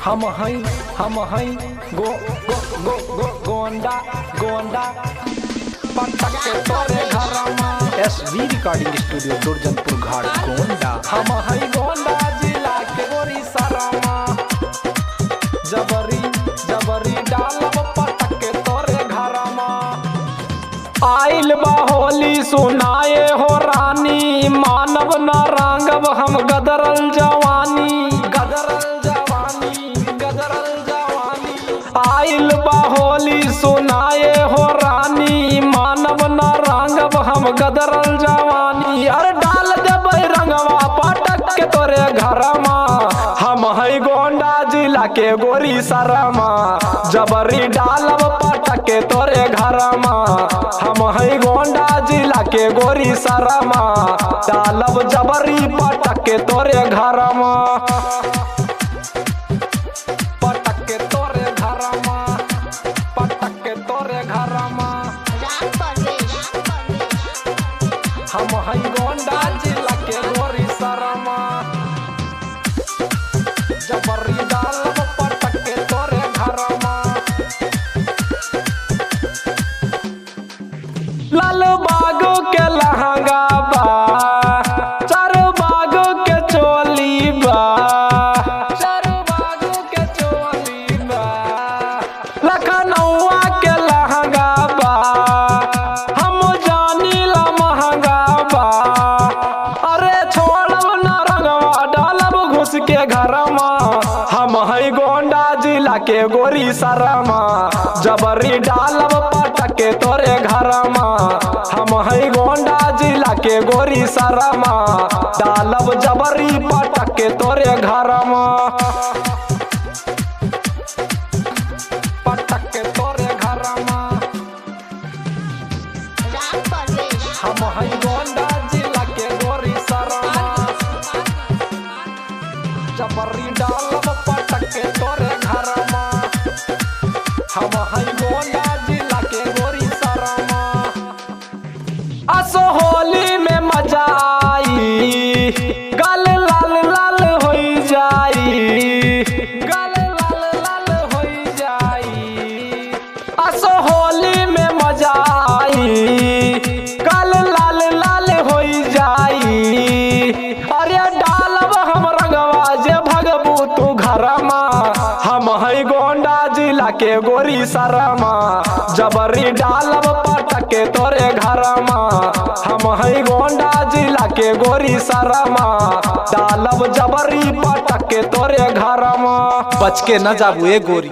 हम हैं गो गो गो गो गोंडा गोंडा पटक के तोरे घरमा। SV रिकॉर्डिंग स्टूडियो दुर्जनपुर घाट गोंडा। हम हैं गोंडा जिला के गोरी सरमा। जबरी जबरी डालब पटक के तोरे घरमा। आइल बा होली सुनाए हो रानी, मानव न रांगब हम गदरल जवानी। गदरल जवानी गदरल जवानी। आइल बा होली सुनाए हो रानी, मानव न रांगब हम गदरल जवानी। अरे डाल देबै रंगवा पटक के तोरे घरमा। हम है गोंडा जिला के गोरी सरमा। जबरी डालब पटक के तोरे घरमा। हम है गोंडा जिला के गोरी सरमा। डालब जबरी पटक के तोरे घरमा। पटक के तोरे घरमा। पटक के तोरे घरमा। हम है गोंडा जिला के गोरी सरमा। जबरी डालब पटक के तोरे घरमा। लाल बाग के लहंगा बा, चार बाग के चोली बा। चार बाग के चोली बा। लखनऊआ के लहंगा बा, हम जानी ला महंगा बा। अरे छोड़ब न रंगवा डालब घुस के घरमा। हम है गोंडा जिला के गोरी सरमा। जबरी डालब पटक के तोरे घरमा। हम है गोंडा जिला के गोरी सरमा। डालब जबरी पटक के तोरे घरमा। पटक के तोरे घरमा। हम है गोंडा जिला के गोरी सरमा। जबरी डालब पटक के तोरे घरमा। हम है गोंडा जिला के गोरी सरमा। असो होली में मजा आई, गल लाल लाल होई जाई। गल लाल लाल होई जाई। असो होली में मजा आई, गल लाल लाल होई जाई। अरे डालब हम रंगवा जे भगबू तू घरमा। हम है गोंडा जिला के गोरी सरमा। जबरी डालब पटक के तोरे घरमा। हम है गोंडा जिला के गोरी सरमा। डालब जबरी पटक के तोरे घरमा। बच के न जाबू ए गोरी।